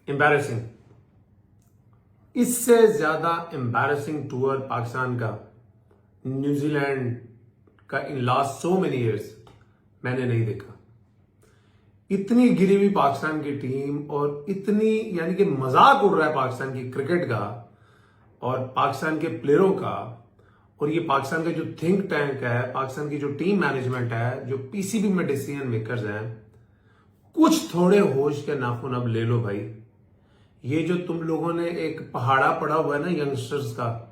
Embarrassing, इससे ज्यादा embarrassing tour Pakistan का, न्यूजीलैंड का in last so many years मैंने नहीं देखा। इतनी गिरी हुई पाकिस्तान की टीम और इतनी यानी कि मजाक उड़ रहा है पाकिस्तान की क्रिकेट का और पाकिस्तान के प्लेयरों का, और ये पाकिस्तान का जो थिंक टैंक है, पाकिस्तान की जो टीम मैनेजमेंट है, जो पीसीबी में डिसीजन मेकर्स हैं, कुछ थोड़े होश के नाखून अब ले लो भाई। ये जो तुम लोगों ने एक पहाड़ा पड़ा हुआ है ना यंगस्टर्स का,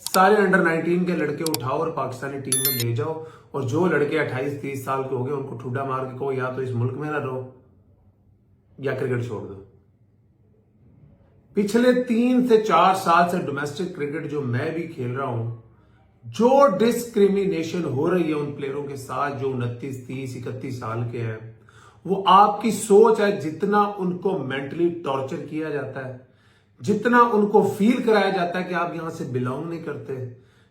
सारे अंडर 19 के लड़के उठाओ और पाकिस्तानी टीम में ले जाओ, और जो लड़के 28-30 साल के हो गए उनको ठुड्डा मार के कहो या तो इस मुल्क में ना रहो या क्रिकेट छोड़ दो। पिछले 3 से 4 साल से डोमेस्टिक क्रिकेट जो मैं भी खेल रहा हूं, जो डिस्क्रिमिनेशन हो रही है उन प्लेयरों के साथ जो 29, 30, 31 साल के हैं, वो आपकी सोच है। जितना उनको मेंटली टॉर्चर किया जाता है, जितना उनको फील कराया जाता है कि आप यहां से बिलोंग नहीं करते,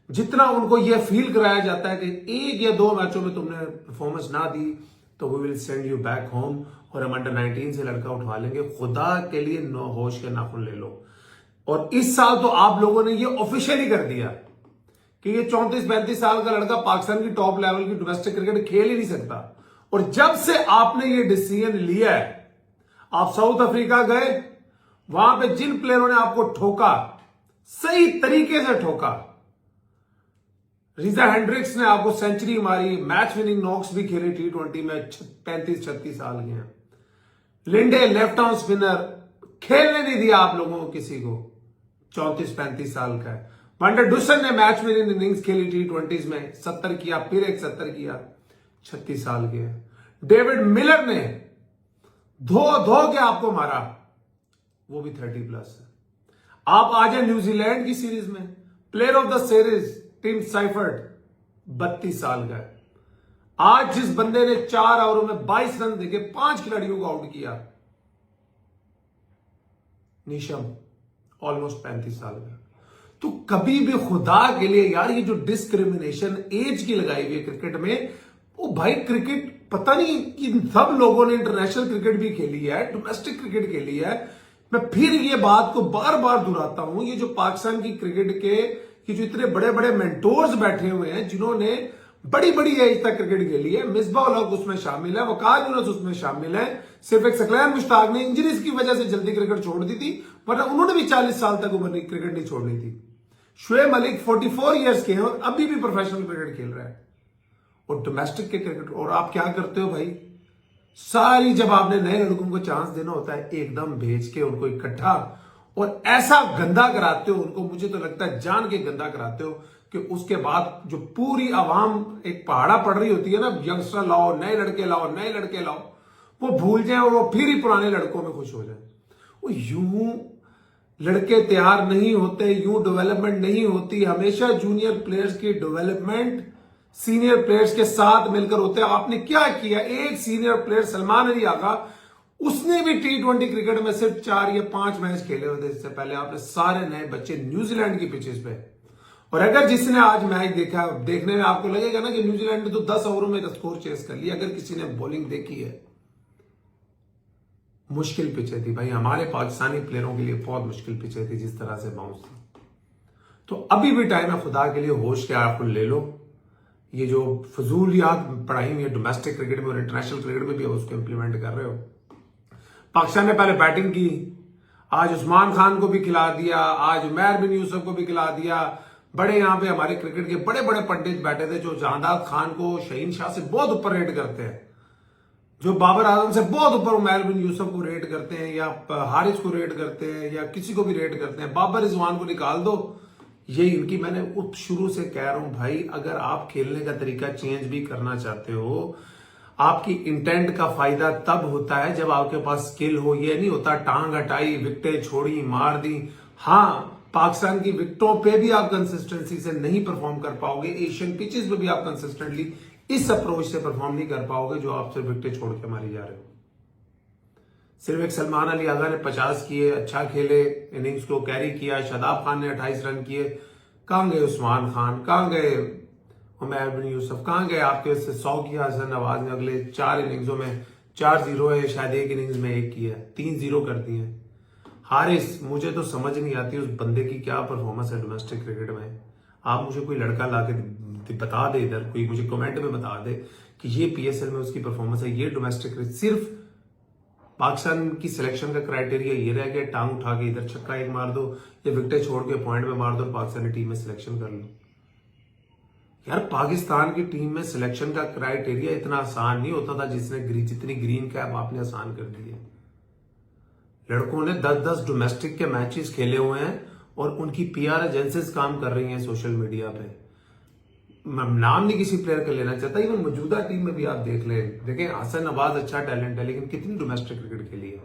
जितना उनको यह फील कराया जाता है कि 1 या 2 मैचों में तुमने परफॉर्मेंस ना दी तो we will send you back home और हम अंडर 19 से लड़का उठवा लेंगे। खुदा के लिए नो होश के नाखून ले लो। और इस साल तो आप लोगों ने ये ऑफिशियली कर दिया कि ये 34-35 साल का लड़का पाकिस्तान की टॉप लेवल की डोमेस्टिक क्रिकेट खेल ही नहीं सकता। और जब से आपने ये डिसीजन लिया है, आप साउथ अफ्रीका गए, वहां पे जिन प्लेयरों ने आपको ठोका, सही तरीके से ठोका, रीजा हेंड्रिक्स ने आपको सेंचुरी मारी, मैच विनिंग नॉक्स भी खेले T20 में, 35-36 साल के हैं। लिंडे लेफ्ट आर्म स्पिनर, खेलने नहीं दिया आप लोगों को किसी को, 34-35 साल का है। वंडर डुसन ने मैच विनिंग इनिंग्स खेली T20 में, 70 किया, फिर एक 70 किया, 36 साल के हैं। डेविड मिलर ने धो के आपको मारा, वो भी 30+ है। आप आ जाए न्यूजीलैंड की सीरीज में, player of the series Tim Seifert 32 साल का है। आज जिस बंदे ने 4 ओवरों में 22 रन देके 5 खिलाड़ियों को आउट किया, नीशम ऑलमोस्ट 35 साल का। तो कभी भी खुदा के लिए यार, ये जो डिस्क्रिमिनेशन एज की लगाई हुई है क्रिकेट में, वो भाई क्रिकेट पता नहीं कि सब लोगों ने इंटरनेशनल क्रिकेट भी खेली है, डोमेस्टिक क्रिकेट खेली है। मैं फिर ये बात को बार बार दोहराता हूं, ये जो पाकिस्तान की क्रिकेट के कि जो इतने बड़े बड़े मेंटोर्स बैठे हुए हैं जिन्होंने बड़ी बड़ी एज तक क्रिकेट खेली है, मिसबाह उल हक उसमें शामिल है, वकार यूनुस उसमें शामिल है। सिर्फ एक सकलैन मुश्ताक ने इंजरीज की वजह से जल्दी क्रिकेट छोड़ दी थी, वरना उन्होंने भी 40 साल तक उम्र क्रिकेट नहीं छोड़नी थी। शुएब मलिक 44 ईयर्स के हैं और अभी भी प्रोफेशनल क्रिकेट खेल रहा है, और डोमेस्टिक के क्रिकेट। और आप क्या करते हो भाई, सारी जब आपने नए लड़कों को चांस देना होता है, एकदम भेज के उनको इकट्ठा और ऐसा गंदा कराते हो उनको, मुझे तो लगता है जान के गंदा कराते हो, कि उसके बाद जो पूरी आवाम एक पहाड़ा पड़ रही होती है ना, यंगस्टर लाओ, नए लड़के लाओ, नए लड़के लाओ, वो भूल जाए और वो फिर ही पुराने लड़कों में खुश हो जाए। वो यूं लड़के तैयार नहीं होते, यूं डेवलपमेंट नहीं होती। हमेशा जूनियर प्लेयर्स की डेवलपमेंट सीनियर प्लेयर्स के साथ मिलकर होते हैं। आपने क्या किया, एक सीनियर प्लेयर सलमान अली आगा, उसने भी T20 क्रिकेट में सिर्फ 4 या 5 मैच खेले होते। इससे पहले आपने सारे नए बच्चे न्यूजीलैंड की पिचेस पे, और अगर जिसने आज मैच देखा, देखने में आपको लगेगा ना कि न्यूजीलैंड ने तो 10 ओवरों में स्कोर चेस कर लिया। अगर किसी ने बॉलिंग देखी है, मुश्किल पिचें थी भाई, हमारे पाकिस्तानी प्लेयरों के लिए बहुत मुश्किल पिचें थी जिस तरह से बाउंस थी। तो अभी भी टाइम है, खुदा के लिए होश के आप ले लो। ये जो फजूलियात पढ़ाई हुई है डोमेस्टिक क्रिकेट में और इंटरनेशनल क्रिकेट में भी उसको इंप्लीमेंट कर रहे हो। पाकिस्तान ने पहले बैटिंग की, आज उस्मान खान को भी खिला दिया, आज उमैर बिन यूसुफ को भी खिला दिया। बड़े यहां पे हमारे क्रिकेट के बड़े बड़े पंडित बैठे थे जो जहांदाद खान को, शहीन शाह से बहुत ऊपर रेट करते हैं, जो बाबर आजम से बहुत ऊपर उमैर बिन यूसुफ को रेट करते हैं, या हारिस को रेट करते हैं, या किसी को भी रेट करते हैं। बाबर रिजवान को निकाल दो। ये इनकी, मैंने शुरू से कह रहा हूं भाई, अगर आप खेलने का तरीका चेंज भी करना चाहते हो, आपकी इंटेंट का फायदा तब होता है जब आपके पास स्किल हो। ये नहीं होता टांग हटाई, विकेटें छोड़ी, मार दी। हाँ, पाकिस्तान की विकेटों पे भी आप कंसिस्टेंसी से नहीं परफॉर्म कर पाओगे, एशियन पिचेस पे भी आप कंसिस्टेंटली इस अप्रोच से परफॉर्म नहीं कर पाओगे जो आप सिर्फ विकेटें छोड़ के मारी जा रहे हो। सिर्फ एक सलमान अली आगा ने 50 किए, अच्छा खेले, इनिंग्स को कैरी किया। शादाब खान ने 28 रन किए। कहां गए उस्मान खान, कहां गए उमैर बिन यूसुफ, कहां गए आपके से 100 किया हसन नवाज ने अगले 4 इनिंग्सों में। 4-0 है, शायद एक इनिंग्स में 1 किया, 3-0 कर दिए। हारिस, मुझे तो समझ नहीं आती उस बंदे की क्या परफॉर्मेंस है डोमेस्टिक क्रिकेट में। आप मुझे कोई लड़का ला के बता दे, इधर कोई मुझे कमेंट में बता दे कि ये पीएसएल में उसकी परफॉर्मेंस है, ये डोमेस्टिक क्रिकेट। सिर्फ पाकिस्तान की सिलेक्शन का क्राइटेरिया ये रह गया, टांग उठा के इधर छक्का एक मार दो या विकेट छोड़ के पॉइंट में मार दो, पाकिस्तानी टीम में सिलेक्शन कर लो। यार पाकिस्तान की टीम में सिलेक्शन का क्राइटेरिया इतना आसान नहीं होता था जितनी ग्रीन कैप आपने आसान कर दी है। लड़कों ने 10-10 डोमेस्टिक के मैचेस खेले हुए हैं और उनकी पीआर एजेंसीज काम कर रही हैं सोशल मीडिया पे। मैं नाम नहीं किसी प्लेयर का लेना चाहता, इवन मौजूदा टीम में भी आप देखें हसन नवाज अच्छा टैलेंट है, लेकिन कितनी डोमेस्टिक क्रिकेट खेली है।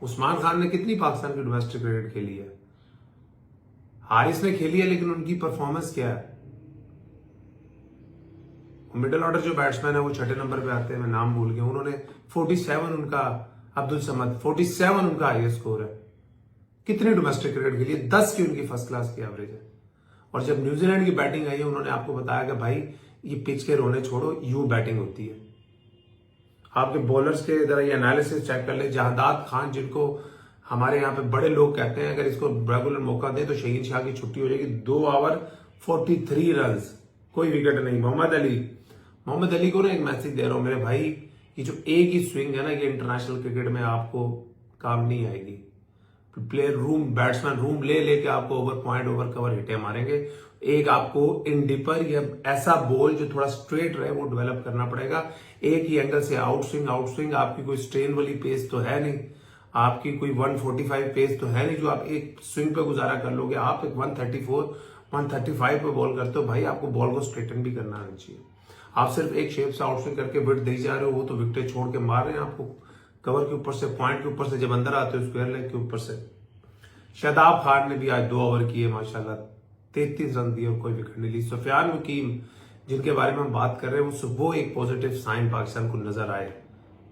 उस्मान खान ने कितनी पाकिस्तान की डोमेस्टिक क्रिकेट खेली है। हारिस ने खेली है, लेकिन उनकी परफॉर्मेंस क्या है। मिडिल ऑर्डर जो बैट्समैन है वो छठे नंबर पे आते हैं, मैं नाम भूल गया, उन्होंने 47 उनका अब्दुल समद 47 उनका हाईएस्ट स्कोर है। कितनी डोमेस्टिक क्रिकेट खेली है, 10 की उनकी फर्स्ट क्लास की एवरेज है। और जब न्यूजीलैंड की बैटिंग आई है उन्होंने आपको बताया कि भाई ये पिच के रोने छोड़ो, यूं बैटिंग होती है। आपके बॉलर्स के इधर ये एनालिसिस चेक कर ले। जहादात खान, जिनको हमारे यहाँ पे बड़े लोग कहते हैं अगर इसको रेगुलर मौका दे तो शहीन शाह की छुट्टी हो जाएगी। 2 ओवर 43 रन, कोई विकेट नहीं। मोहम्मद अली को ना एक मैसेज दे रहा हूं मेरे भाई, ये जो एक ही स्विंग है ना, ये इंटरनेशनल क्रिकेट में आपको काम नहीं आएगी। प्लेयर रूम, बैट्समैन रूम ले लेके आपको ओवर पॉइंट, ओवर कवर हिटें मारेंगे। एक आपको इन डिपर या ऐसा बॉल जो थोड़ा स्ट्रेट रहे वो डेवलप करना पड़ेगा। एक ही एंगल से आउट स्विंग, आपकी कोई स्ट्रेन वाली पेस तो है नहीं, आपकी कोई 145 पेस तो है नहीं जो आप एक स्विंग पे गुजारा कर लोगे। आप एक 135 पे बॉल करते हो, भाई आपको बॉल को स्ट्रेटन भी करना आना चाहिए। आप सिर्फ एक शेप से आउटस्विंग करके विकेट दे जा रहे हो, वो तो विकेट छोड़ के मार रहे हैं आपको कवर के ऊपर से, पॉइंट के ऊपर से, जब अंदर आते हो स्क्वायर लेग के ऊपर से। शादाब खान ने भी आज 2 ओवर किए माशाल्लाह, 33 रन दिए और कोई विकेट नहीं ली। सुफियान वकीम जिनके बारे में हम बात कर रहे हैं वो एक पॉजिटिव साइन पाकिस्तान को नजर आए।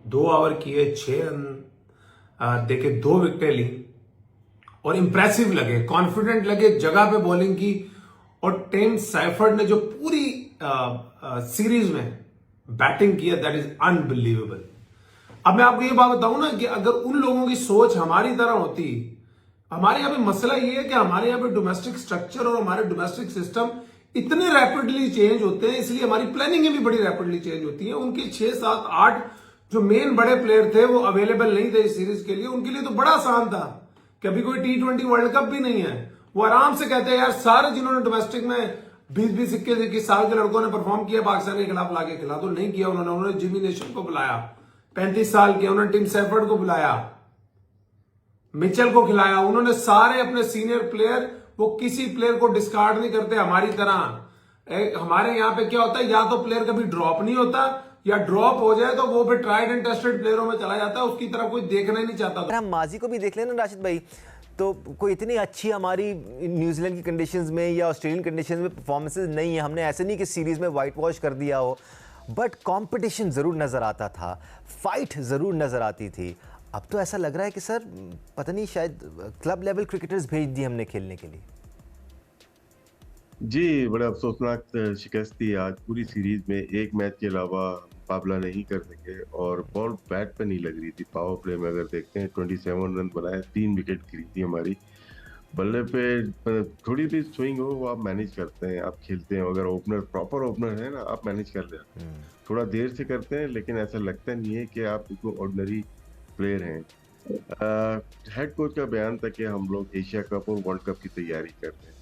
2 ओवर किए, 6 रन देके 2 विकेटें ली और इंप्रेसिव लगे, कॉन्फिडेंट लगे, जगह पे बॉलिंग की। और टिम सैफर्ड ने जो पूरी सीरीज में बैटिंग किया, दैट इज अनबिलीवेबल। अब मैं आपको ये बात बताऊं ना कि अगर उन लोगों की सोच हमारी तरह होती, हमारे यहाँ पे मसला ये है कि हमारे यहाँ पे डोमेस्टिक स्ट्रक्चर और हमारे डोमेस्टिक सिस्टम इतने रैपिडली चेंज होते हैं, इसलिए हमारी प्लानिंग भी बड़ी रैपिडली चेंज होती है। उनके 6, 7, 8 जो मेन बड़े प्लेयर थे वो अवेलेबल नहीं थे इस सीरीज के लिए। उनके लिए तो बड़ा आसान था कि अभी कोई T20 वर्ल्ड कप भी नहीं है, वो आराम से कहते हैं यार सारे जिन्होंने डोमेस्टिक में 20-20, 21 साल के लड़कों ने परफॉर्म किया पाकिस्तान के खिलाफ लाके खिला दो। नहीं किया उन्होंने जिमी नेशन को बुलाया, 35 साल के, उन्होंने टिम सैफर्ड को बुलाया, मिचेल को खिलाया। उन्होंने सारे अपने सीनियर प्लेयर, वो किसी प्लेयर को डिस्कार्ड नहीं करते हमारी तरह। हमारे यहाँ पे क्या होता है, या तो प्लेयर कभी ड्रॉप नहीं होता, या ड्रॉप हो जाए तो वो फिर ट्राइड एंड टेस्टेड प्लेयरों में चला जाता है, उसकी तरफ कोई देखना ही नहीं चाहता। हम माजी को भी देख लेना राशिद भाई, तो कोई इतनी अच्छी हमारी न्यूजीलैंड की कंडीशंस में या ऑस्ट्रेलियन कंडीशंस में परफॉर्मेंसेस नहीं है। हमने ऐसे नहीं कि सीरीज में वाइट वॉश कर दिया हो, बट कंपटीशन ज़रूर नज़र आता था, फाइट ज़रूर नज़र आती थी। अब तो ऐसा लग रहा है कि सर पता नहीं, शायद क्लब लेवल क्रिकेटर्स भेज दिए हमने खेलने के लिए। जी, बड़ा अफसोसनाक शिकस्त थी आज। पूरी सीरीज में एक मैच के अलावा मुकाबला नहीं कर सके और बॉल बैट पे नहीं लग रही थी। पावर प्ले में अगर देखते हैं 27 रन बनाए, 3 विकेट गिरी थी हमारी। बल्ले पे थोड़ी भी स्विंग हो वो आप मैनेज करते हैं, आप खेलते हैं। अगर ओपनर प्रॉपर ओपनर है ना, आप मैनेज कर लेते हैं। थोड़ा देर से करते हैं लेकिन ऐसा लगता नहीं है कि आप बिल्कुल ऑर्डिनरी प्लेयर हैं। हेड कोच का बयान था कि हम लोग एशिया कप और वर्ल्ड कप की तैयारी कर रहे हैं,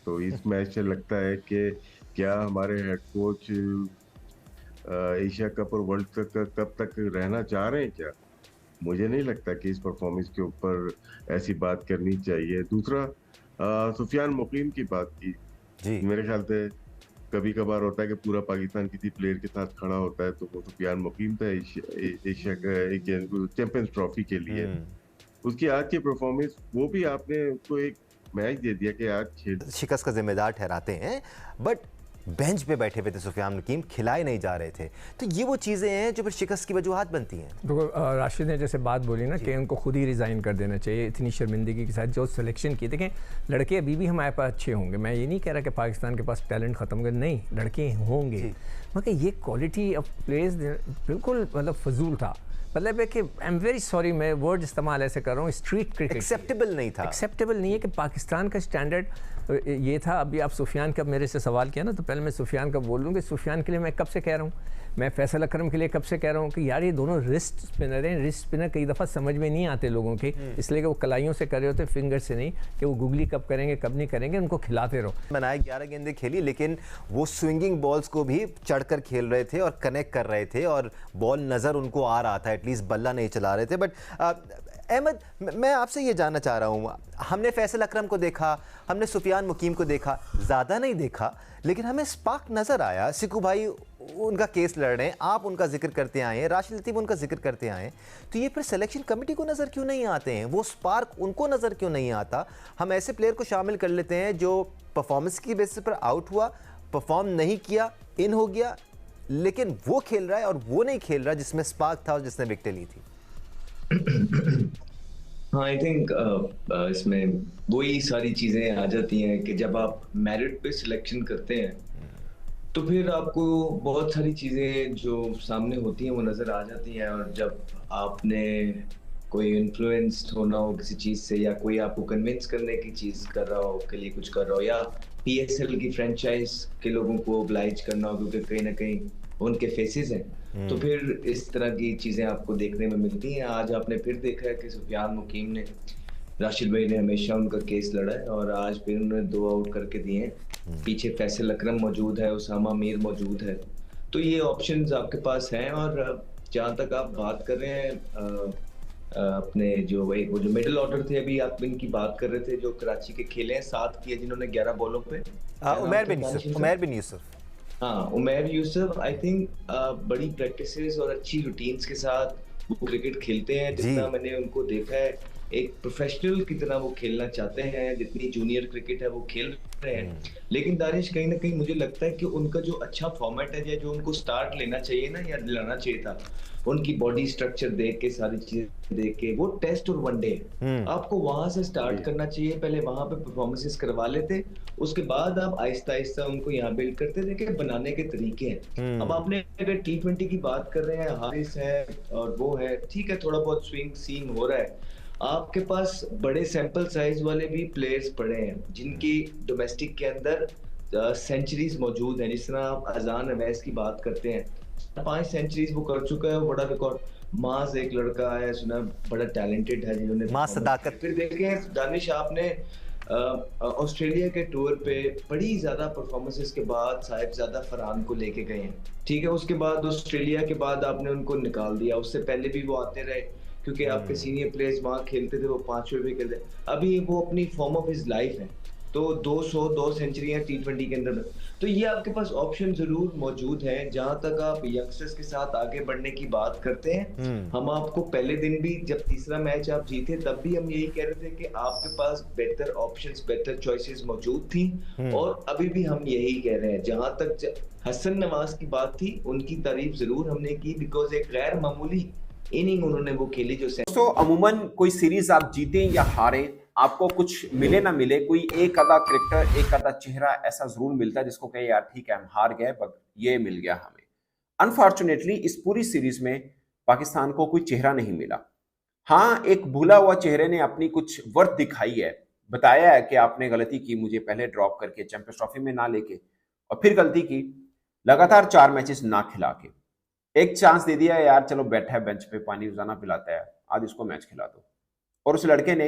तो इस मैच से लगता है कि क्या हमारे हेड कोच एशिया कप और वर्ल्ड कप तक रहना चाह रहे हैं क्या? मुझे नहीं लगता कि इस परफॉर्मेंस के ऊपर ऐसी बात करनी चाहिए। दूसरा, सुफियान मुकीम की बात की जी। मेरे ख्याल से कभी कभार होता है कि पूरा पाकिस्तान किसी प्लेयर के साथ खड़ा होता है, तो वो सुफियान मुकीम था एशिया का चैंपियंस ट्रॉफी के लिए। उसकी आज की परफॉर्मेंस, वो भी आपने उसको एक मैच दे दिया कि आज शिकस्त का जिम्मेदार ठहराते हैं, बट बेंच पे बैठे हुए थे सुफियान नकीम, खिलाए नहीं जा रहे थे। तो ये वो चीज़ें हैं जो फिर शिकस्त की वजूहात बनती हैं। देखो राशिद ने जैसे बात बोली ना कि उनको खुद ही रिज़ाइन कर देना चाहिए, इतनी शर्मिंदगी के साथ जो सिलेक्शन की। देखें, लड़के अभी भी हमारे पास अच्छे होंगे, मैं ये नहीं कह रहा कि पाकिस्तान के पास टैलेंट ख़त्म कर, नहीं, लड़के होंगे, मगर ये क्वालिटी ऑफ प्लेयर्स बिल्कुल मतलब फजूल था। मतलब है कि आई एम वेरी सॉरी, मैं वर्ड इस्तेमाल ऐसे कर रहा हूँ, स्ट्रीट क्रिकेट एक्सेप्टेबल नहीं था। एक्सेप्टेबल नहीं है कि पाकिस्तान का स्टैंडर्ड ये था। अभी आप सुफियान का मेरे से सवाल किया ना, तो पहले मैं सुफियान का बोल दूँ कि सुफियान के लिए मैं कब से कह रहा हूँ, मैं फैसल अकरम के लिए कब से कह रहा हूँ कि यार ये दोनों रिस्ट स्पिनर हैं। रिस्ट स्पिनर कई दफ़ा समझ में नहीं आते लोगों के, इसलिए कि वो कलाइयों से कर रहे होते, फिंगर से नहीं, कि वो गुगली कब करेंगे कब नहीं करेंगे, उनको खिलाते रहो। बनाए 11 गेंदें खेली, लेकिन वो स्विंगिंग बॉल्स को भी चढ़कर खेल रहे थे और कनेक्ट कर रहे थे और बॉल नज़र उनको आ रहा था, एटलीस्ट बल्ला नहीं चला रहे थे। बट अहमद, मैं आपसे ये जानना चाह रहा हूँ, हमने फैसल अकरम को देखा, हमने सुफियान मुकीम को देखा, ज़्यादा नहीं देखा, लेकिन हमें स्पार्क नज़र आया। सिकू भाई उनका केस लड़ रहे हैं, आप उनका जिक्र करते आए हैं, राशिद लतीफ़ उनका जिक्र करते आए हैं, तो ये फिर सिलेक्शन कमेटी को नज़र क्यों नहीं आते हैं? वो स्पार्क उनको नज़र क्यों नहीं आता? हम ऐसे प्लेयर को शामिल कर लेते हैं जो परफॉर्मेंस की बेसिस पर आउट हुआ, परफॉर्म नहीं किया, इन हो गया, लेकिन वो खेल रहा है और वो नहीं खेल रहा जिसमें स्पार्क था और जिसने विकेटें ली थी। हाँ, आई थिंक इसमें वही सारी चीज़ें आ जाती हैं कि जब आप मेरिट पे सिलेक्शन करते हैं तो फिर आपको बहुत सारी चीज़ें जो सामने होती हैं वो नज़र आ जाती हैं। और जब आपने कोई इन्फ्लुएंस्ड होना हो किसी चीज़ से, या कोई आपको कन्विंस करने की चीज़ कर रहा हो, के लिए कुछ कर रहा हो, या PSL की फ्रेंचाइज के लोगों को ओब्लाइज करना हो क्योंकि कहीं ना कहीं उनके फेसेस हैं, तो फिर इस तरह की चीज़ें आपको देखने में मिलती हैं। आज आपने फिर देखा है कि सुफियान मुकीम ने, राशिद भाई ने हमेशा उनका केस लड़ा है और आज फिर उन्होंने 2 आउट करके दिए हैं। पीछे फैसल अकरम मौजूद है, उसामा मीर मौजूद है, तो ये ऑप्शंस आपके पास हैं। और जहाँ तक आप बात कर रहे हैं अपने जो वो जो मिडिल ऑर्डर थे, अभी आप इनकी बात कर रहे थे जो कराची के खेले हैं, 7 किए जिन्होंने 11 बॉलों पे, उमैर बिन यूसुफ। हाँ, उमैर यूसुफ आई थिंक बड़ी प्रैक्टिसेस और अच्छी रूटीन्स के साथ वो क्रिकेट खेलते हैं। जितना मैंने उनको देखा है, एक प्रोफेशनल की तरह वो खेलना चाहते हैं, जितनी जूनियर क्रिकेट है वो खेल रहे हैं। लेकिन दानिश, कहीं ना कहीं मुझे लगता है कि उनका जो अच्छा फॉर्मेट है, या जो उनको स्टार्ट लेना चाहिए ना, या दिलाना चाहिए था, उनकी बॉडी स्ट्रक्चर देख के, सारी चीजें देख के, वो टेस्ट और वनडे आपको वहां से स्टार्ट करना चाहिए। पहले वहां पे परफॉर्मेंसेस करवा लेते, उसके बाद आप आहिस्ता आहिस्ता उनको यहाँ बिल्ड करते थे कि बनाने के तरीके हैं। अब आपने अगर T20 की बात कर रहे हैं, हारिस है और वो है, ठीक है, थोड़ा बहुत स्विंग सीम हो रहा है। आपके पास बड़े सैंपल साइज वाले भी प्लेयर्स पड़े हैं जिनकी डोमेस्टिक के अंदर सेंचुरीज मौजूद हैं। जिस तरह आप अजान अवैस की बात करते हैं, 5 सेंचुरीज वो कर चुका है, बड़ा रिकॉर्ड। माज एक लड़का है, सुना बड़ा टैलेंटेड है, जिन्होंने माज सदाकत। फिर देखें दानिश, आपने ऑस्ट्रेलिया के टूर पे बड़ी ज्यादा परफॉर्मेंसेस के बाद साहिबजादा फरहान को लेके गए हैं, ठीक है। उसके बाद ऑस्ट्रेलिया के बाद आपने उनको निकाल दिया, उससे पहले भी वो आते रहे क्योंकि आपके सीनियर प्लेयर्स वहाँ खेलते थे, वो 5वें भी खेलते। अभी वो अपनी फॉर्म ऑफ हिज लाइफ है, तो 202 सेंचुरियां T20 के अंदर। तो ये आपके पास ऑप्शन जरूर मौजूद है। जहां तक आप यंगस्टर्स के साथ आगे बढ़ने की बात करते हैं, हम आपको पहले दिन भी, जब तीसरा मैच आप जीते, तब भी हम यही कह रहे थे कि आपके पास बेहतर ऑप्शंस, बेहतर चॉइसेस मौजूद थी, और अभी भी हम यही कह रहे हैं। जहां तक हसन नवाज की बात थी, उनकी तारीफ जरूर हमने की, बिकॉज एक गैर मामूली इनिंग उन्होंने वो खेली जो। तो अमूमन कोई सीरीज आप जीतें या हारें, आपको कुछ मिले ना मिले, कोई एक आधा क्रिकेटर, एक आधा चेहरा ऐसा जरूर मिलता है जिसको कहे यार ठीक है हम हार गए, बट ये मिल गया हमें। अनफॉर्चुनेटली इस पूरी सीरीज में पाकिस्तान को कोई चेहरा नहीं मिला। हाँ, एक भूला हुआ चेहरे ने अपनी कुछ वर्थ दिखाई है, बताया है कि आपने गलती की मुझे पहले ड्रॉप करके चैंपियंस ट्रॉफी में ना लेके, और फिर गलती की लगातार 4 मैचेस ना खिला के। एक चांस दे दिया यार, चलो बैठा है बेंच पे, पानी रोजाना पिलाता है, आज इसको मैच खिला दो। और उस लड़के ने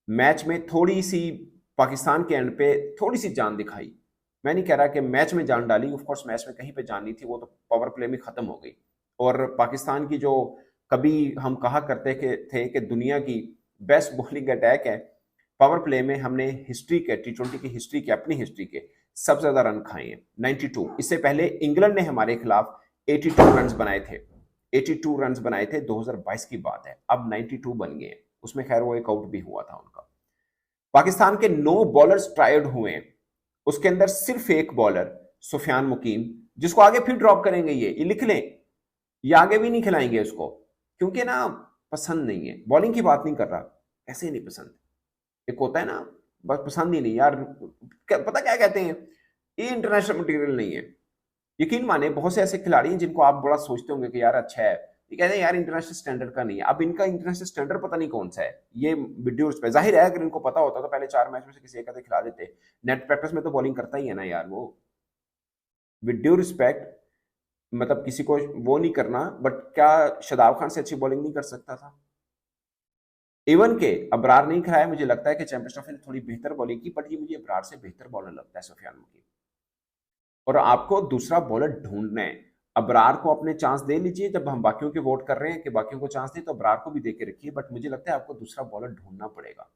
मैच में थोड़ी सी पाकिस्तान के एंड पे थोड़ी सी जान दिखाई। मैं नहीं कह रहा कि मैच में जान डाली, ऑफ कोर्स मैच में कहीं पे जान नहीं थी, वो तो पावर प्ले में खत्म हो गई। और पाकिस्तान की जो कभी हम कहा करते थे कि दुनिया की बेस्ट बॉलिंग अटैक है, पावर प्ले में हमने हिस्ट्री के, T20 की हिस्ट्री के, अपनी हिस्ट्री के सबसे ज्यादा रन खाए हैं, 92। इससे पहले इंग्लैंड ने हमारे खिलाफ 82 रन बनाए थे, 82 रन बनाए थे, 2022 की बात है, अब 92 बन गए हैं। उसमें खैर वो एक आउट भी हुआ था उनका। पाकिस्तान के 9 बॉलर्स ट्रायड हुए, उसके अंदर सिर्फ एक बॉलर सुफियान मुकीम, जिसको आगे फिर ड्रॉप करेंगे, ये लिख लें, ये आगे भी नहीं खिलाएंगे उसको, क्योंकि ना पसंद नहीं है। बॉलिंग की बात नहीं कर रहा, ऐसे ही नहीं पसंद। एक होता है ना, बस पसंद ही नहीं यार, पता क्या कहते हैं, ये इंटरनेशनल मटेरियल नहीं है। यकीन माने बहुत से ऐसे खिलाड़ी हैं जिनको आप बड़ा सोचते होंगे कि यार अच्छा है, ये कहते हैं यार इंटरनेशनल स्टैंडर्ड का नहीं है। अब इनका इंटरनेशनल स्टैंडर्ड पता नहीं कौन सा है, ये वीडियो पे जाहिर है अगर इनको पता होता तो पहले 4 मैच में से किसी एक आधे खिला देते। नेट प्रैक्टिस में तो बॉलिंग करता ही है ना यार वो, विद ड्यू रिस्पेक्ट, मतलब किसी को वो नहीं करना, बट क्या शादाब खान से अच्छी बॉलिंग नहीं कर सकता था? इवन के अबरार नहीं कराया, मुझे लगता है कि चैंपियंस ट्रॉफी ने थोड़ी बेहतर बॉलिंग की, बट ये मुझे अबरार से बेहतर बॉलर लगता है सुफियान मुकीम। और आपको दूसरा बॉलर ढूंढना है, अबरार को अपने चांस दे लीजिए। जब हम बाकियों के वोट कर रहे हैं कि बाकियों को चांस दे, तो अबरार को भी दे के रखिए, बट मुझे लगता है आपको दूसरा बॉलर ढूंढना पड़ेगा।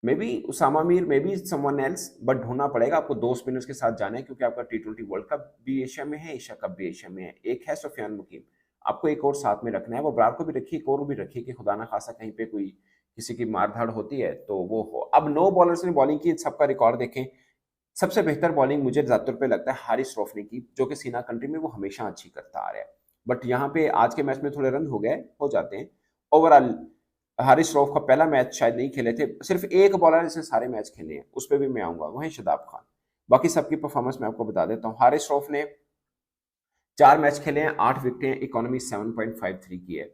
Maybe Usama Mir, maybe someone else, but ढूंढना पड़ेगा। आपको 2 स्पिनर्स के साथ जाना है, क्योंकि आपका T20 वर्ल्ड कप भी एशिया में है, एशिया कप भी एशिया में है। एक है सुफियान मुकीम, आपको एक और साथ में रखना है। वो अबरार को भी रखिए, एक और भी रखिए कि खुदा ना खासा कहीं पे कोई किसी की मारधाड़ होती है तो वो हो। अब 9 बॉलर्स ने बॉलिंग की, सबका रिकॉर्ड देखें। सबसे बेहतर बॉलिंग मुझे ज्यादातर पे लगता है हारिस रऊफ ने की, जो कि सीना कंट्री में वो हमेशा अच्छी करता आ रहा है, बट यहाँ पे आज के मैच में थोड़े रन हो जाते हैं। ओवरऑल हारिस रऊफ का पहला मैच शायद नहीं खेले थे, सिर्फ एक बॉलर जिसने सारे मैच खेले हैं, उस पर भी मैं आऊंगा, वो है शादाब खान। बाकी सबकी परफॉर्मेंस मैं आपको बता देता हूँ। हारिस रऊफ ने 4 मैच खेले हैं, 8 विकेटें, इकोनॉमी 7.53 की है।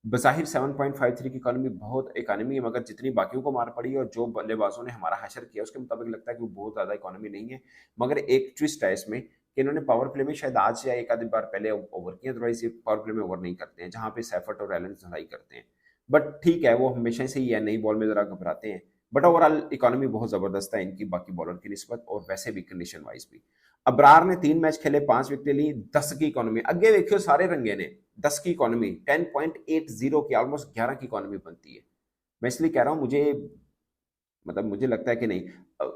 बज़ाहिर 7.53 की इकोनॉमी बहुत इकोनॉमी है, मगर जितनी बाकियों को मार पड़ी है और जो बल्लेबाजों ने हमारा हशर किया उसके मुताबिक लगता है कि वो बहुत ज़्यादा इकोनॉमी नहीं है। मगर एक ट्विस्ट है इसमें कि इन्होंने पावर प्ले में शायद आज या एक आधी बार पहले ओवर किए, अदरवाइज ये पावर प्ले में ओवर नहीं करते हैं, जहाँ पे सैफर्ट और एलन धड़ाई करते हैं। बट ठीक है, वो हमेशा से ही है, नई बॉल में ज़रा घबराते हैं, बट ओवरऑल इकोनॉमी बहुत ज़बरदस्त है इनकी बाकी बॉलर की निस्बत, और वैसे भी कंडीशन वाइज भी। अबरार ने 3 मैच खेले, 5 विकेटें ली, 10 की इकोनॉमी। अगे देखियो सारे रंगे ने 10 की इकोनॉमी, 10.80 की, ऑलमोस्ट 11 की इकोनॉमी बनती है। मैं इसलिए कह रहा हूँ, मुझे लगता है कि नहीं।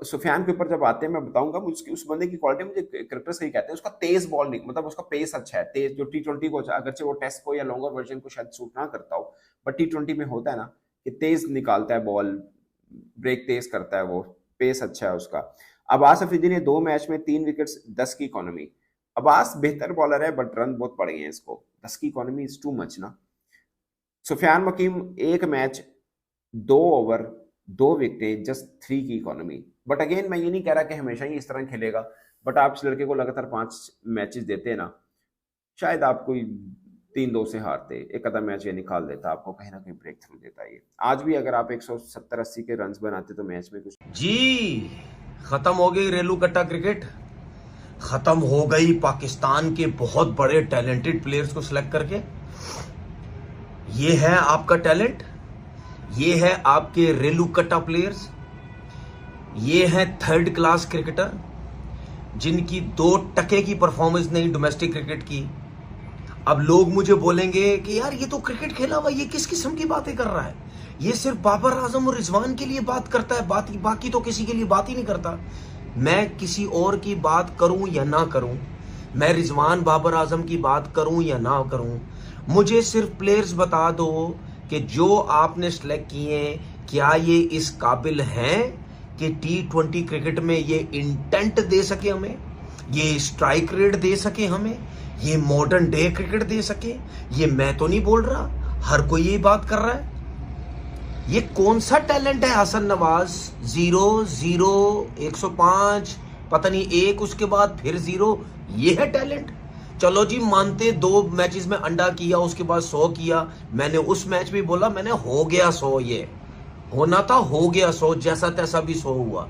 सुफियान के ऊपर जब आते हैं मैं बताऊंगा, उस बंदे की क्वालिटी मुझे क्रिकेटर सही कहते हैं, उसका तेज बॉल नहीं, मतलब उसका पेस अच्छा है, तेज जो T20 को, अगरचे वो टेस्ट को या लॉन्गर वर्जन को शायद सूट ना करता हो, बट T20 में होता है ना कि तेज निकालता है बॉल, ब्रेक तेज करता है, वो पेस अच्छा है उसका। अब्बास अफरीदी ने 2 मैच में 3 विकेट्स, 10 की इकोनॉमी। अब्बास बेहतर बॉलर है, बट रन बहुत पड़ गए हैं इसको, 10 की इकोनॉमी इज टू मच ना। सुफियान मुकीम 1 मैच, 2 ओवर, 2 विकेटें, जस्ट 3 की इकोनॉमी। बट अगेन मैं ये नहीं कह रहा कि हमेशा ही इस तरह खेलेगा, बट आप इस लड़के को लगातार 5 मैचेस देते हैं ना, शायद आप कोई 3-2 से हारते, एक आधा मैच ये निकाल देता, आपको कहीं ना कहीं ब्रेक थ्रू देता है। आज भी अगर आप 170-80 के रन बनाते तो मैच में कुछ जी खत्म हो गई रेलू कट्टा क्रिकेट, खत्म हो गई पाकिस्तान के बहुत बड़े टैलेंटेड प्लेयर्स को सिलेक्ट करके। ये है आपका टैलेंट, ये है आपके रेलू कट्टा प्लेयर्स, ये है 3rd क्लास क्रिकेटर जिनकी 2 टके की परफॉर्मेंस नहीं डोमेस्टिक क्रिकेट की। अब लोग मुझे बोलेंगे कि यार ये तो क्रिकेट खेला हुआ, ये किस किस्म की बातें कर रहा है, ये सिर्फ बाबर आजम और रिजवान के लिए बात करता है, बाकी तो किसी के लिए बात ही नहीं करता। मैं किसी और की बात करूं या ना करूं, मैं रिजवान बाबर आजम की बात करूं या ना करूं, मुझे सिर्फ प्लेयर्स बता दो कि जो आपने सिलेक्ट किए क्या ये इस काबिल हैं कि T20 क्रिकेट में ये इंटेंट दे सके हमें, ये स्ट्राइक रेट दे सके हमें, ये मॉडर्न डे क्रिकेट दे सके। ये मैं तो नहीं बोल रहा, हर कोई यही बात कर रहा है। ये कौन सा टैलेंट है हसन नवाज, 0 0 105 पता नहीं 1 उसके बाद फिर 0, ये है टैलेंट। चलो जी मानते 2 मैचेस में अंडा किया, उसके बाद 100 किया, मैंने उस मैच में बोला मैंने हो गया 100, ये होना था, हो गया 100, जैसा तैसा भी 100 हुआ।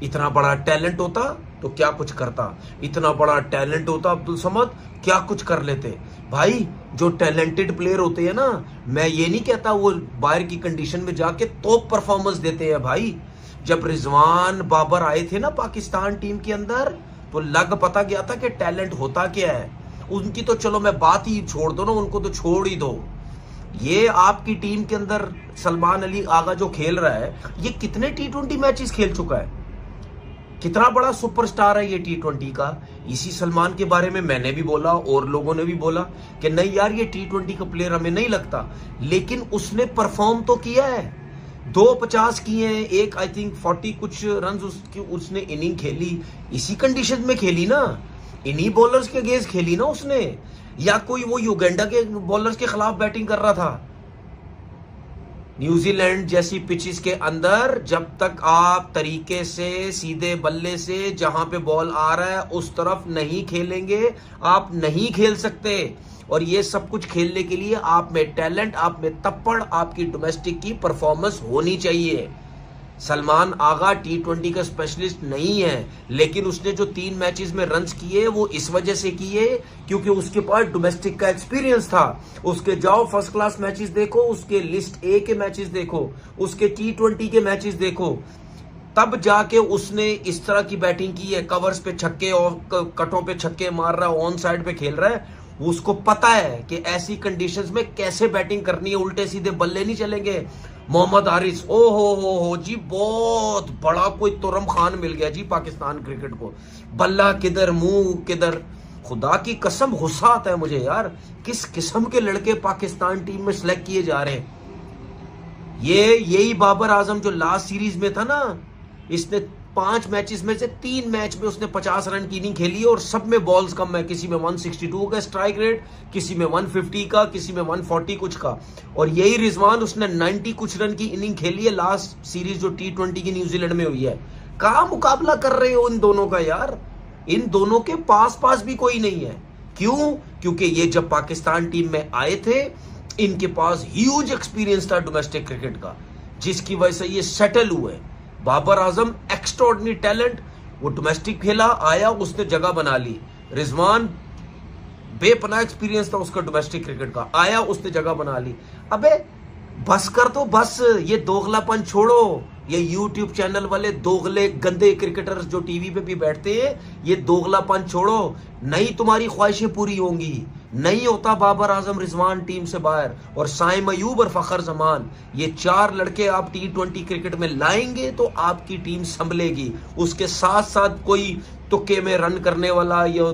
इतना बड़ा टैलेंट होता तो क्या कुछ करता, इतना बड़ा टैलेंट होता अब्दुल समद क्या कुछ कर लेते भाई। जो टैलेंटेड प्लेयर होते हैं ना, मैं ये नहीं कहता वो बाहर की कंडीशन में जाके टॉप परफॉर्मेंस देते हैं भाई। जब रिजवान बाबर आए थे ना पाकिस्तान टीम के अंदर, तो लग पता गया था कि टैलेंट होता क्या है। उनकी तो चलो मैं बात ही छोड़ दो ना, उनको तो छोड़ ही दो। ये आपकी टीम के अंदर सलमान अली आगा जो खेल रहा है, ये कितने T20 मैचेस खेल चुका है, कितना बड़ा सुपरस्टार है ये T20 का। इसी सलमान के बारे में मैंने भी बोला और लोगों ने भी बोला कि नहीं यार ये T20 का प्लेयर हमें नहीं लगता, लेकिन उसने परफॉर्म तो किया है। 250 किए हैं, एक आई थिंक 40 कुछ रन उसने इनिंग खेली, इसी कंडीशन में खेली ना, इन्हीं बॉलर्स के अगेंस्ट खेली ना उसने, या कोई वो युगांडा के बॉलर्स के खिलाफ बैटिंग कर रहा था। न्यूजीलैंड जैसी पिचेस के अंदर जब तक आप तरीके से सीधे बल्ले से जहां पे बॉल आ रहा है उस तरफ नहीं खेलेंगे, आप नहीं खेल सकते। और ये सब कुछ खेलने के लिए आप में टैलेंट, आप में तप्पड़, आपकी डोमेस्टिक की परफॉर्मेंस होनी चाहिए। सलमान आगा T20 का स्पेशलिस्ट नहीं है, लेकिन उसने जो 3 मैचेस में रन्स किए वो इस वजह से किए क्योंकि उसके पास डोमेस्टिक का एक्सपीरियंस था। उसके जाओ फर्स्ट क्लास मैचेस देखो, उसके लिस्ट ए के मैचेस देखो, उसके T20 के मैचेस देखो, तब जाके उसने इस तरह की बैटिंग की है। कवर्स पे छक्के और कटों पे छक्के मार रहा है, ऑन साइड पे खेल रहा है। उसको पता है कि ऐसी कंडीशंस में कैसे बैटिंग करनी है, उल्टे सीधे बल्ले नहीं चलेंगे। मोहम्मद हारिस, ओ हो जी, बहुत बड़ा कोई तुरम खान मिल गया जी पाकिस्तान क्रिकेट को। बल्ला किधर, मुंह किधर, खुदा की कसम गुस्सा आता है मुझे यार, किस किस्म के लड़के पाकिस्तान टीम में सिलेक्ट किए जा रहे हैं। यही बाबर आजम जो लास्ट सीरीज में था ना, इसने 5 मैचेस में से 3 मैच में उसने 50 रन की इनिंग खेली और सब में बॉल्स कम है। किसी में 162 का स्ट्राइक रेट, किसी में 150 का, किसी में 140 कुछ का। और यही रिजवान, उसने 90 कुछ रन की इनिंग खेली है लास्ट सीरीज जो T20 की न्यूजीलैंड में हुई है। कहां मुकाबला कर रहे हो इन दोनों का यार? इन दोनों के पास भी कोई नहीं है। क्यों? क्योंकि ये जब पाकिस्तान टीम में आए थे, इनके पास ह्यूज एक्सपीरियंस था डोमेस्टिक क्रिकेट का, जिसकी वजह से ये सेटल हुए। बाबर आजम एक्स्ट्राऑर्डिनरी टैलेंट, वो डोमेस्टिक खेला, आया, उसने जगह बना ली। रिजवान बेपनाह एक्सपीरियंस था उसका डोमेस्टिक क्रिकेट का, आया, उसने जगह बना ली। अबे बस कर दो, बस ये दोगलापन छोड़ो। ये यूट्यूब चैनल वाले दोगले गंदे क्रिकेटर्स जो टीवी पे भी बैठते हैं, ये दोगलापन छोड़ो। नहीं तुम्हारी ख्वाहिशें पूरी होंगी, नहीं होता बाबर आजम रिजवान टीम से बाहर, और साइम अयूब और फखर जमान, ये 4 लड़के आप T20 क्रिकेट में लाएंगे तो आपकी टीम संभलेगी। उसके साथ साथ कोई तुक्के में रन करने वाला या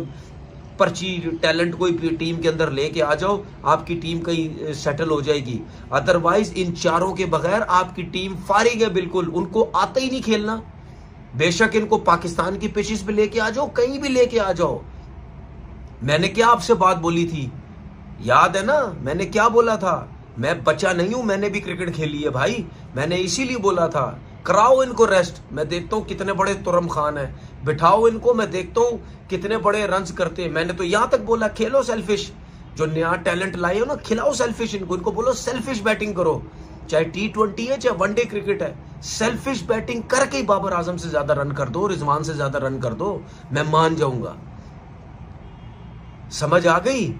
पर्ची टैलेंट कोई टीम के अंदर लेके आ जाओ, आपकी टीम कहीं सेटल हो जाएगी। अदरवाइज इन चारों के बगैर आपकी टीम फारिग है बिल्कुल, उनको आता ही नहीं खेलना। बेशक इनको पाकिस्तान की पिचेस पे लेके आ जाओ, कहीं भी लेके आ जाओ। मैंने क्या आपसे बात बोली थी, याद है ना? मैंने क्या बोला था? मैं बच्चा नहीं हूं, मैंने भी क्रिकेट खेली है भाई। मैंने इसीलिए बोला था कराओ इनको रेस्ट, मैं देखता हूं कितने बड़े तुरम खान है, बिठाओ इनको, मैं देखता हूं कितने बड़े रन्स करते हैं। मैंने तो यहां तक बोला खेलो सेल्फिश, जो नया टैलेंट लाए हो ना, खिलाओ सेल्फिश इनको बोलो सेल्फिश बैटिंग करो। चाहे T20 है चाहे वनडे क्रिकेट है, सेल्फिश बैटिंग करके ही बाबर आजम से ज्यादा रन कर दो, रिजवान से ज्यादा रन कर दो, मैं मान जाऊंगा। समझ आ गई?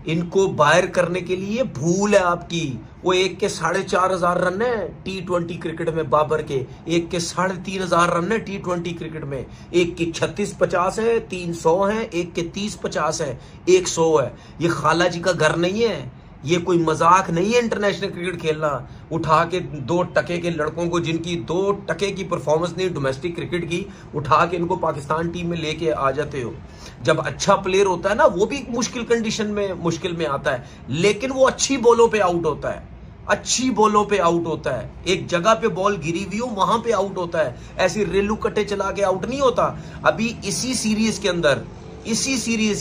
इनको बाहर करने के लिए भूल है आपकी। वो एक के 4,500 रन है T20 क्रिकेट में बाबर के, एक के 3,500 रन है T20 क्रिकेट में, एक की 36-50 है, 300 है, एक के 30-50 है, 100 है। ये खाला जी का घर नहीं है, ये कोई मजाक नहीं है इंटरनेशनल क्रिकेट खेलना। उठा के 2 टके के लड़कों को, जिनकी 2 टके की परफॉर्मेंस नहीं डोमेस्टिक क्रिकेट की, उठा के इनको पाकिस्तान टीम में लेके आ जाते हो। जब अच्छा प्लेयर होता है ना, वो भी मुश्किल कंडीशन में मुश्किल में आता है, लेकिन वो अच्छी बॉलों पे आउट होता है, अच्छी बॉलों पे आउट होता है। एक जगह पे बॉल गिरी हुई हो वहां पे आउट होता है, ऐसी रेलू कट्टे चला के आउट नहीं होता। अभी इसी सीरीज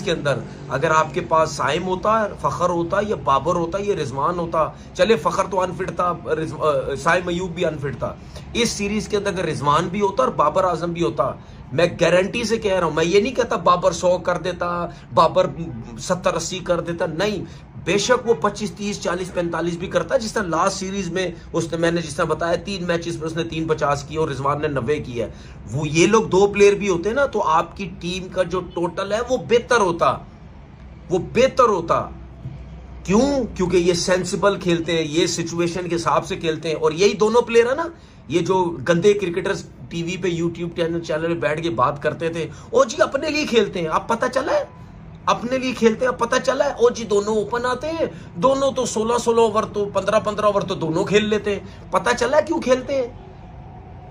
के अंदर अगर आपके पास साइम होता, फखर होता, या बाबर होता, या रिजवान होता, चले फखर तो अनफिट था, साइम अयूब भी अनफिट था, इस सीरीज के अंदर अगर रिजवान भी होता और बाबर आजम भी होता, मैं गारंटी से कह रहा हूं, मैं ये नहीं कहता बाबर 100 कर देता, बाबर 70-80 कर देता, नहीं। बेशक वो 25, 30, 40, 45 भी करता, जिस तरह लास्ट सीरीज में उसने, मैंने जिस तरह बताया 3 मैचेस में उसने 350 किए और रिजवान ने 90 किया। वो ये लोग 2 प्लेयर भी होते ना, तो आपकी टीम का जो टोटल है वो बेहतर होता। क्यों? क्योंकि ये सेंसिबल खेलते हैं, ये सिचुएशन के हिसाब से खेलते हैं। और यही दोनों प्लेयर है ना, ये जो गंदे क्रिकेटर्स टीवी पे यूट्यूब चैनल पे बैठ के बात करते थे, ओ जी अपने लिए खेलते हैं, अब पता चला है, अपने लिए खेलते हैं, अब पता चला है। ओ जी दोनों ओपन आते हैं, दोनों तो 16-16 ओवर तो 15-15 ओवर तो दोनों खेल लेते हैं। पता चला है क्यों खेलते हैं?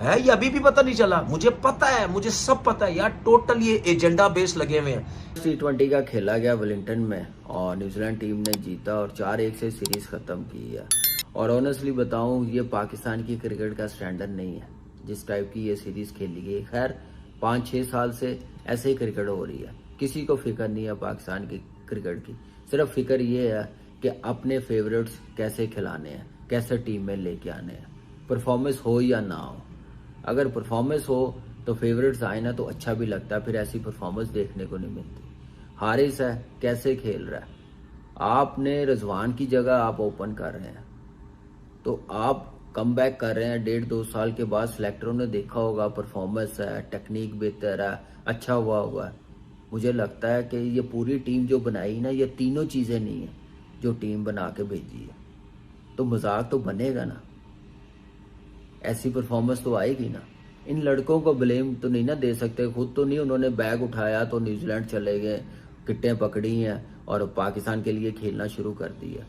है ये अभी भी पता नहीं चला? मुझे पता है, मुझे सब पता है यार, टोटल ये एजेंडा बेस लगे हुए हैं। T20 का खेला गया वेलिंगटन में और न्यूजीलैंड टीम ने जीता और 4-1 से सीरीज खत्म की है। और ऑनेस्टली बताऊं, ये पाकिस्तान की क्रिकेट का स्टैंडर्ड नहीं है जिस टाइप की ये सीरीज खेली गई। खैर 5-6 साल से ऐसे ही क्रिकेट हो रही है, किसी को फिक्र नहीं है पाकिस्तान की क्रिकेट की, सिर्फ फिक्र ये है कि अपने फेवरेट्स कैसे खिलाने हैं। कैसे टीम में लेके आने हैं, परफॉर्मेंस हो या ना हो। अगर परफॉर्मेंस हो तो फेवरेट्स आए ना तो अच्छा भी लगता है, फिर ऐसी परफॉर्मेंस देखने को नहीं मिलती। हारिस है, कैसे खेल रहा है, आपने रिजवान की जगह आप ओपन कर रहे हैं, तो आप कम बैक कर रहे हैं 1.5-2 साल के बाद। सेलेक्टरों ने देखा होगा परफॉर्मेंस है, टेक्निक बेहतर है, अच्छा हुआ है। मुझे लगता है कि ये पूरी टीम जो बनाई ना, ये तीनों चीज़ें नहीं है जो टीम बना के भेजी है, तो मजाक तो बनेगा ना, ऐसी परफॉर्मेंस तो आएगी ना। इन लड़कों को ब्लेम तो नहीं ना दे सकते, खुद तो नहीं उन्होंने बैग उठाया तो न्यूजीलैंड चले गए, किट्टें पकड़ी हैं और पाकिस्तान के लिए खेलना शुरू कर दिया।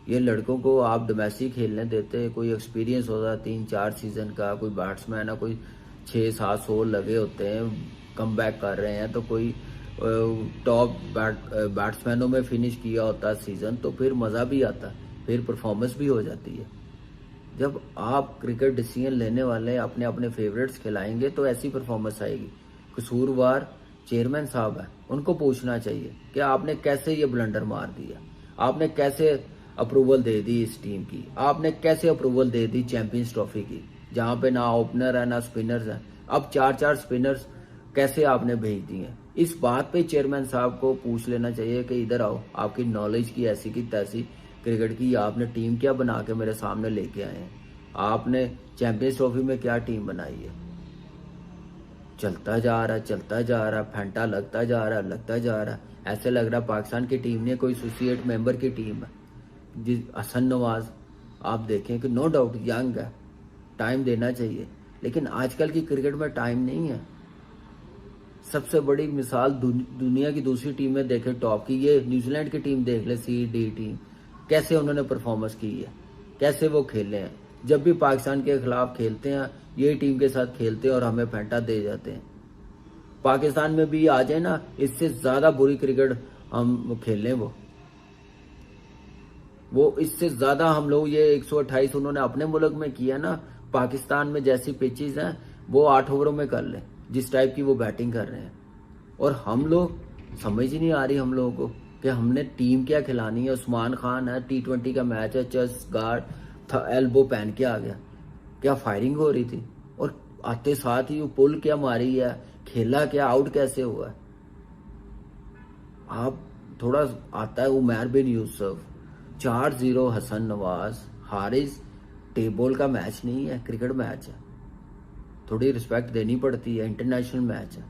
ये लड़कों को आप डोमेस्टिक खेलने देते, कोई एक्सपीरियंस होता 3-4 सीजन का, कोई बैट्समैन है, कोई 6-7 लगे होते हैं, कम बैक कर रहे हैं, तो कोई टॉप बैट्समैनों में फिनिश किया होता सीजन, तो फिर मज़ा भी आता, फिर परफॉर्मेंस भी हो जाती है। जब आप क्रिकेट डिसीजन लेने वाले अपने अपने फेवरेट्स खिलाएंगे तो ऐसी परफॉर्मेंस आएगी। कसूरवार चेयरमैन साहब है, उनको पूछना चाहिए कि आपने कैसे ये ब्लंडर मार दिया, आपने कैसे अप्रूवल दे दी इस टीम की, आपने कैसे अप्रूवल दे दी चैंपियंस ट्रॉफी की, जहां पे ना ओपनर है ना स्पिनर्स हैं। अब 4-4 स्पिनर्स कैसे आपने भेज दिए। इस बात पे चेयरमैन साहब को पूछ लेना चाहिए कि इधर आओ, आपकी नॉलेज की ऐसी की तैसी क्रिकेट की, आपने टीम क्या बना के मेरे सामने लेके आए हैं, आपने चैंपियंस ट्रॉफी में क्या टीम बनाई है। चलता जा रहा, फैंटा लगता जा रहा, ऐसे लग रहा पाकिस्तान की टीम ने कोई एसोसिएट मेंबर की टीम है। हसन नवाज आप देखें कि नो डाउट यंग है, टाइम देना चाहिए, लेकिन आजकल की क्रिकेट में टाइम नहीं है। सबसे बड़ी मिसाल दुनिया की दूसरी टीमें देखें टॉप की, ये न्यूजीलैंड की टीम देख ले, CD टीम, कैसे उन्होंने परफॉर्मेंस की है, कैसे वो खेले हैं। जब भी पाकिस्तान के खिलाफ खेलते हैं ये टीम के साथ खेलते हैं और हमें फैंटा दे जाते हैं। पाकिस्तान में भी आ जाए ना, इससे ज्यादा बुरी क्रिकेट हम खेलें, वो इससे ज्यादा हम लोग ये 128 उन्होंने अपने मुल्क में किया ना, पाकिस्तान में जैसी पिचेस हैं वो 8 ओवरों में कर लें, जिस टाइप की वो बैटिंग कर रहे हैं। और हम लोग समझ ही नहीं आ रही हम लोगों को कि हमने टीम क्या खिलानी है। उस्मान खान है, T20 का मैच है, चेस्ट गार्ड एल्बो पहन के आ गया, क्या फायरिंग हो रही थी, और आते साथ ही वो पुल क्या मारी है, खेला क्या, आउट कैसे हुआ है। आप थोड़ा आता है उमर बिन यूसुफ, 4-0 हसन नवाज, हारिस। टेबल का मैच नहीं है, क्रिकेट मैच है, थोड़ी रिस्पेक्ट देनी पड़ती है, इंटरनेशनल मैच है।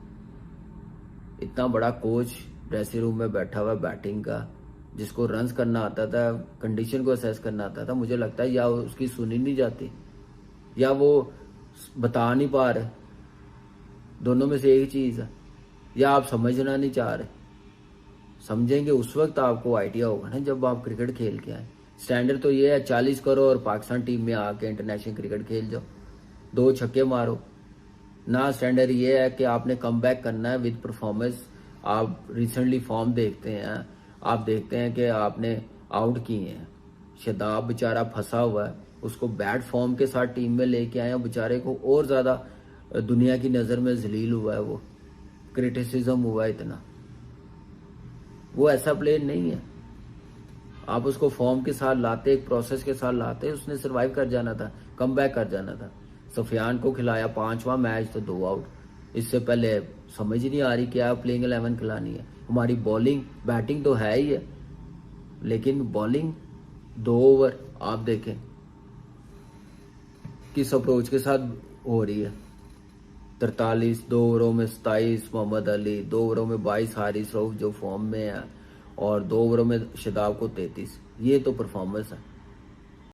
इतना बड़ा कोच ड्रेसिंग रूम में बैठा हुआ बैटिंग का, जिसको रन्स करना आता था, कंडीशन को असेस करना आता था, मुझे लगता है या उसकी सुनी नहीं जाती या वो बता नहीं पा रहे, दोनों में से एक चीज है, या आप समझना नहीं चाह रहे। समझेंगे उस वक्त आपको आइडिया होगा ना जब आप क्रिकेट खेल के आए। स्टैंडर्ड तो ये है 40 करो और पाकिस्तान टीम में आके इंटरनेशनल क्रिकेट खेल जाओ, 2 छक्के मारो ना। स्टैंडर्ड ये है कि आपने कम बैक करना है विद परफॉर्मेंस। आप रिसेंटली फॉर्म देखते हैं, आप देखते हैं कि आपने आउट किए हैं। शदाब बेचारा फंसा हुआ है, उसको बैड फॉर्म के साथ टीम में लेके आए, बेचारे को और ज्यादा दुनिया की नजर में जलील हुआ है, वो क्रिटिसिज्म हुआ है इतना। वो ऐसा प्लेयर नहीं है, आप उसको फॉर्म के साथ लाते, एक प्रोसेस के साथ लाते, उसने सर्वाइव कर जाना था, कम बैक कर जाना था। सुफियान को खिलाया 5वां मैच तो 2 आउट। इससे पहले समझ ही नहीं आ रही क्या प्लेइंग 11 खिलानी है। हमारी बॉलिंग बैटिंग तो है ही है, लेकिन बॉलिंग 2 ओवर आप देखें किस अप्रोच के साथ हो रही है। 43, 2 ओवरों में 27 मोहम्मद अली, 2 ओवरों में 22 हारिस रऊफ जो फॉर्म में है, और 2 ओवरों में शदाब को 33। ये तो परफॉर्मेंस है।